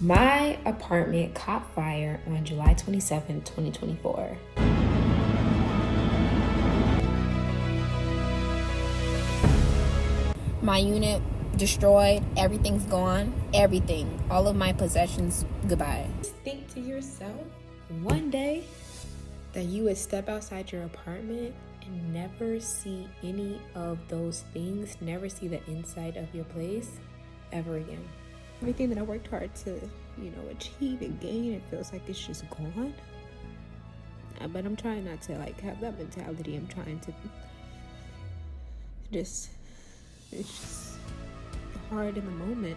My apartment caught fire on July 27, 2024. My unit destroyed. Everything's gone. Everything. All of my possessions, goodbye. Think to yourself one day that you would step outside your apartment and never see any of those things, never see the inside of your place ever again. Everything that I worked hard to, achieve and gain, it feels like it's just gone. But I'm trying not to have that mentality. I'm trying to it's just hard in the moment.